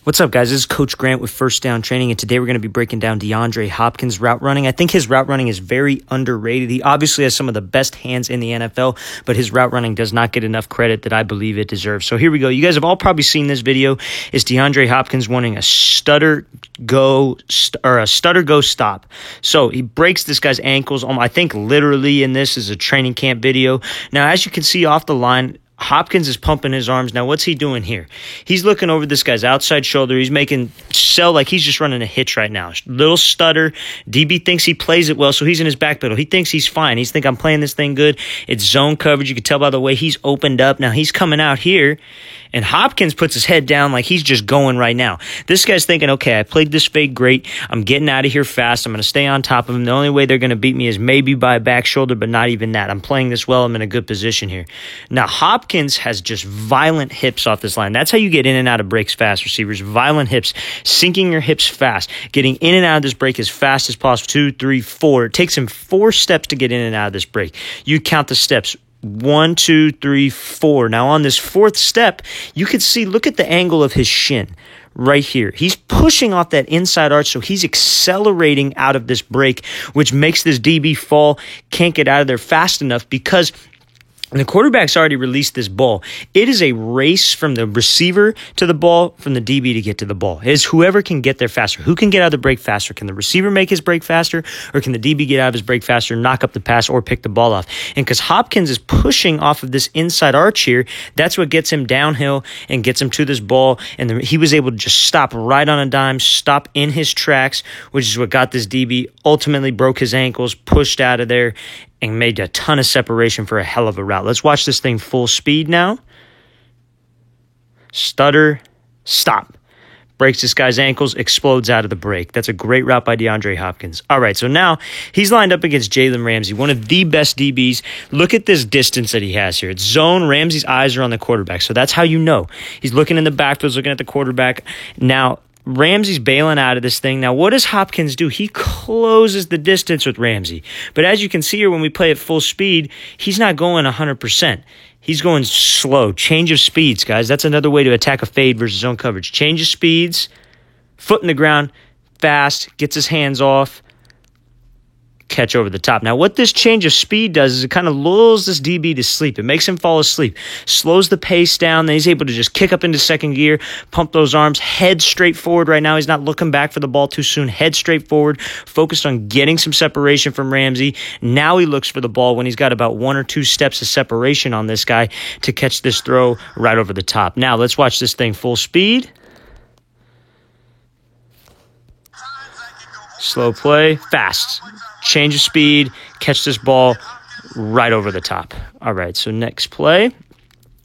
What's up, guys? This is Coach Grant with First Down Training, and today we're going to be breaking down DeAndre Hopkins' route running. I think his route running is very underrated. He obviously has some of the best hands in the NFL, but his route running does not get enough credit that I believe it deserves. So here we go. You guys have all probably seen this video. It's DeAndre Hopkins running a stutter go stop. So he breaks this guy's ankles. I think literally in this is a training camp video. Now, as you can see off the line, Hopkins is pumping his arms. Now, what's he doing here? He's looking over this guy's outside shoulder. He's making sell like he's just running a hitch right now. Little stutter. DB thinks he plays it well, so he's in his back pedal. He thinks he's fine. He's thinking, I'm playing this thing good. It's zone coverage. You can tell by the way he's opened up. Now, he's coming out here, and Hopkins puts his head down like he's just going right now. This guy's thinking, okay, I played this fake great. I'm getting out of here fast. I'm going to stay on top of him. The only way they're going to beat me is maybe by a back shoulder, but not even that. I'm playing this well. I'm in a good position here. Now, Hopkins has just violent hips off this line. That's how you get in and out of breaks fast, receivers. Violent hips, sinking your hips fast, getting in and out of this break as fast as possible. 2, 3, 4. It takes him 4 steps to get in and out of this break. You count the steps. 1, 2, 3, 4. Now on this 4th step, you can see, look at the angle of his shin right here. He's pushing off that inside arch, so he's accelerating out of this break, which makes this DB fall, can't get out of there fast enough because the quarterback's already released this ball. It is a race from the receiver to the ball, from the DB to get to the ball. It is whoever can get there faster. Who can get out of the break faster? Can the receiver make his break faster, or can the DB get out of his break faster, knock up the pass, or pick the ball off? And because Hopkins is pushing off of this inside arch here, that's what gets him downhill and gets him to this ball. And he was able to just stop right on a dime, stop in his tracks, which is what got this DB, ultimately broke his ankles, pushed out of there, and made a ton of separation for a hell of a route. Let's watch this thing full speed now. Stutter, stop. Breaks this guy's ankles, explodes out of the break. That's a great route by DeAndre Hopkins. All right, so now he's lined up against Jalen Ramsey, one of the best DBs. Look at this distance that he has here. It's zone. Ramsey's eyes are on the quarterback, so that's how you know. He's looking in the backfield, looking at the quarterback. Now, Ramsey's bailing out of this thing. Now, what does Hopkins do? He closes the distance with Ramsey. But as you can see here, when we play at full speed, he's not going 100%. He's going slow. Change of speeds, guys. That's another way to attack a fade versus zone coverage. Change of speeds, foot in the ground, fast, gets his hands off, catch over the top. Now, what this change of speed does is it kind of lulls this DB to sleep. It makes him fall asleep, slows the pace down. Then he's able to just kick up into second gear, pump those arms, head straight forward right now. He's not looking back for the ball too soon. Head straight forward, focused on getting some separation from Ramsey. Now he looks for the ball when he's got about 1 or 2 steps of separation on this guy to catch this throw right over the top. Now, let's watch this thing full speed. Slow play, fast. Change of speed, catch this ball right over the top. All right, so next play.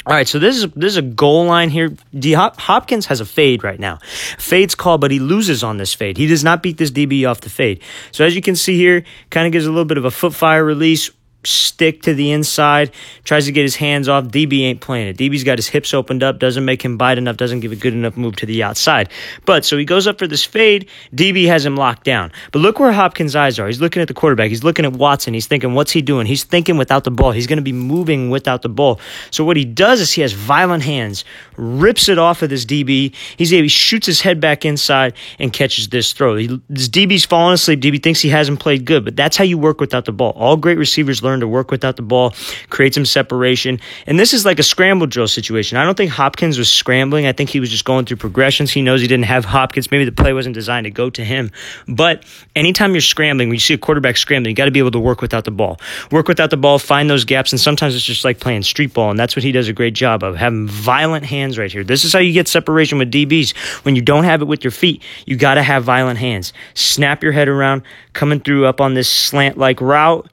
All right, so this is a goal line here. Hopkins has a fade right now. Fade's called, but he loses on this fade. He does not beat this DB off the fade. So as you can see here, kind of gives a little bit of a foot fire release, stick to the inside, tries to get his hands off. DB ain't playing it. DB's got his hips opened up, doesn't make him bite enough, doesn't give a good enough move to the outside. But so he goes up for this fade. DB has him locked down. But look where Hopkins' eyes are. He's looking at the quarterback. He's looking at Watson. He's thinking, what's he doing? He's thinking without the ball. He's going to be moving without the ball. So what he does is he has violent hands, rips it off of this DB. He shoots his head back inside and catches this throw. This DB's falling asleep. DB thinks he hasn't played good, but that's how you work without the ball. All great receivers learn to work without the ball, create some separation. And this is like a scramble drill situation. I don't think Hopkins was scrambling. I think he was just going through progressions. He knows he didn't have Hopkins. Maybe the play wasn't designed to go to him. But anytime you're scrambling, when you see a quarterback scrambling, you got to be able to work without the ball. Work without the ball, find those gaps, and sometimes it's just like playing street ball, and that's what he does a great job of, having violent hands right here. This is how you get separation with DBs. When you don't have it with your feet, you got to have violent hands. Snap your head around, coming through up on this slant-like route,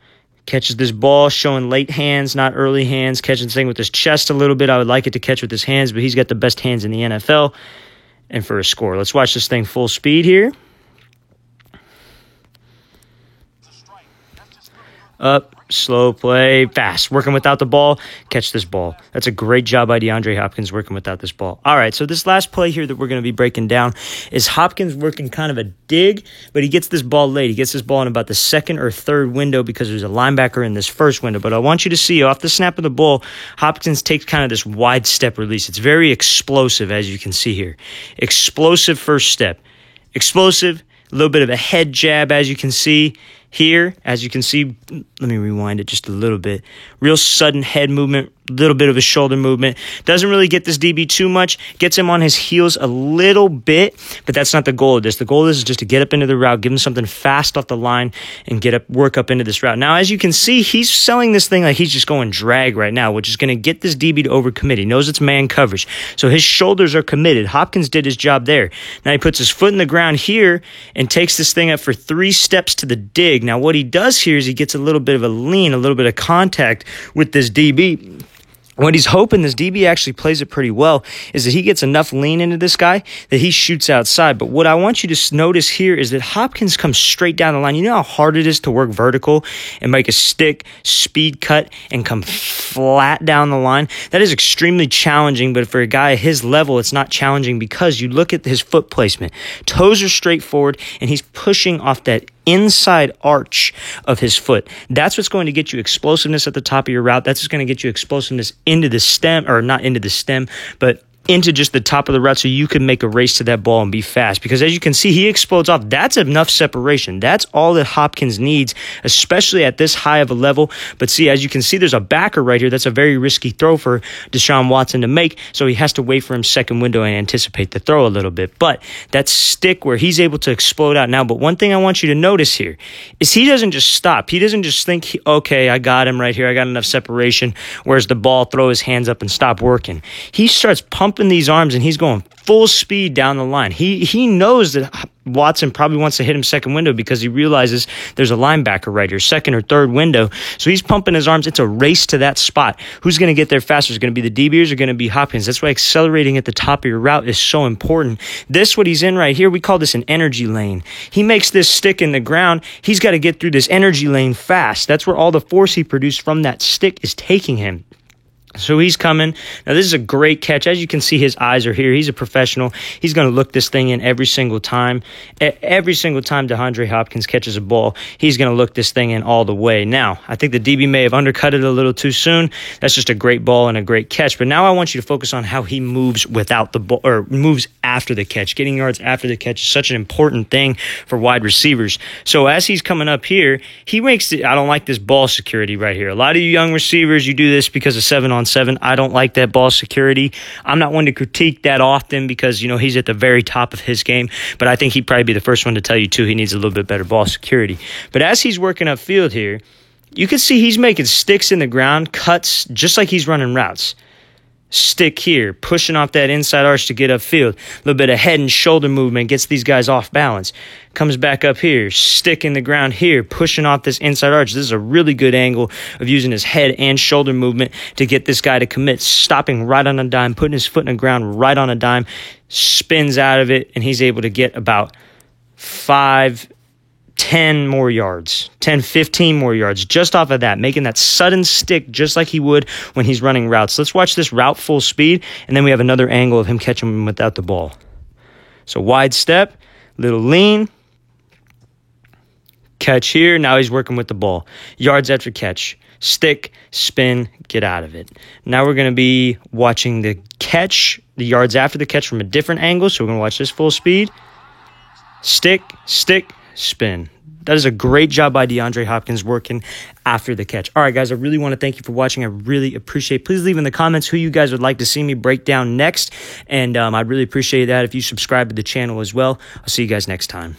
catches this ball, showing late hands, not early hands, catching this thing with his chest a little bit. I would like it to catch with his hands, but he's got the best hands in the NFL. And for a score. Let's watch this thing full speed here. up, slow play, fast. Working without the ball, catch this ball. That's a great job by DeAndre Hopkins working without this ball. All right, so this last play here that we're going to be breaking down is Hopkins working kind of a dig, but he gets this ball late. He gets this ball in about the second or third window because there's a linebacker in this first window. But I want you to see off the snap of the ball, Hopkins takes kind of this wide step release. It's very explosive, as you can see here. Explosive first step. Explosive, a little bit of a head jab, as you can see. Here, as you can see, let me rewind it just a little bit. Real sudden head movement, little bit of a shoulder movement. Doesn't really get this DB too much. Gets him on his heels a little bit, but that's not the goal of this. The goal is just to get up into the route, give him something fast off the line, and work up into this route. Now, as you can see, he's selling this thing like he's just going drag right now, which is going to get this DB to overcommit. He knows it's man coverage, so his shoulders are committed. Hopkins did his job there. Now he puts his foot in the ground here and takes this thing up for 3 steps to the dig. Now, what he does here is he gets a little bit of a lean, a little bit of contact with this DB. What he's hoping this DB actually plays it pretty well is that he gets enough lean into this guy that he shoots outside. But what I want you to notice here is that Hopkins comes straight down the line. You know how hard it is to work vertical and make a stick, speed cut, and come flat down the line? That is extremely challenging, but for a guy at his level, it's not challenging because you look at his foot placement. Toes are straight forward, and he's pushing off that inside arch of his foot. That's what's going to get you explosiveness at the top of your route. That's what's going to get you explosiveness into the stem, or not into the stem, but into just the top of the route so you can make a race to that ball and be fast. Because as you can see, he explodes off. That's enough separation. That's all that Hopkins needs, especially at this high of a level. But see, as you can see, there's a backer right here. That's a very risky throw for Deshaun Watson to make, so he has to wait for his second window and anticipate the throw a little bit. But that stick where he's able to explode out now. But one thing I want you to notice here is he doesn't just stop. He doesn't just think, okay, I got him right here. I got enough separation. Where's the ball? Throw his hands up and stop working. He starts pumping these arms and he's going full speed down the line. He knows that Watson probably wants to hit him second window because he realizes there's a linebacker right here, second or third window. So he's pumping his arms. It's a race to that spot. Who's going to get there faster? Is it going to be the DBs or going to be Hopkins? That's why accelerating at the top of your route is so important. This, what he's in right here, we call this an energy lane. He makes this stick in the ground. He's got to get through this energy lane fast. That's where all the force he produced from that stick is taking him. So he's coming. Now, this is a great catch. As you can see, his eyes are here. He's a professional. He's going to look this thing in every single time. Every single time DeAndre Hopkins catches a ball, he's going to look this thing in all the way. Now, I think the DB may have undercut it a little too soon. That's just a great ball and a great catch. But now I want you to focus on how he moves without the ball, or moves after the catch. Getting yards after the catch is such an important thing for wide receivers. So as he's coming up here, he makes it. I don't like this ball security right here. A lot of you young receivers, you do this because of 7-on-7. I don't like that ball security. I'm not one to critique that often because, you know, he's at the very top of his game, but I think he'd probably be the first one to tell you, too, he needs a little bit better ball security. But as he's working upfield here, you can see he's making sticks in the ground, cuts, just like he's running routes. Stick here, pushing off that inside arch to get upfield. A little bit of head and shoulder movement gets these guys off balance. Comes back up here, stick in the ground here, pushing off this inside arch. This is a really good angle of using his head and shoulder movement to get this guy to commit. Stopping right on a dime, putting his foot in the ground right on a dime, spins out of it, and he's able to get about 10 more yards, 10, 15 more yards just off of that, making that sudden stick just like he would when he's running routes. Let's watch this route full speed, and then we have another angle of him catching him without the ball. So wide step, little lean, catch here. Now he's working with the ball. Yards after catch, stick, spin, get out of it. Now we're going to be watching the catch, the yards after the catch from a different angle. So we're going to watch this full speed. Stick, spin. That is a great job by DeAndre Hopkins working after the catch. All right, guys, I really want to thank you for watching. I really appreciate it. Please leave in the comments who you guys would like to see me break down next. And I'd really appreciate that if you subscribe to the channel as well. I'll see you guys next time.